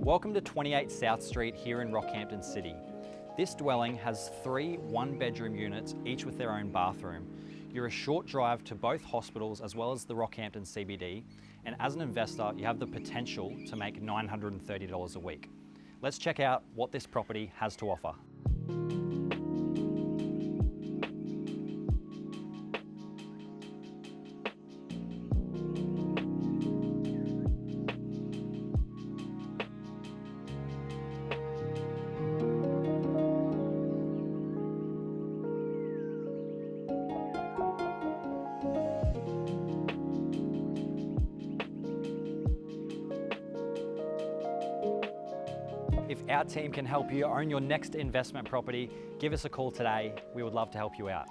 Welcome to 28 South Street here in Rockhampton City. This dwelling has 3 one-bedroom units, each with their own bathroom. You're a short drive to both hospitals as well as the Rockhampton CBD, and as an investor, you have the potential to make $930 a week. Let's check out what this property has to offer. If our team can help you own your next investment property, give us a call today. We would love to help you out.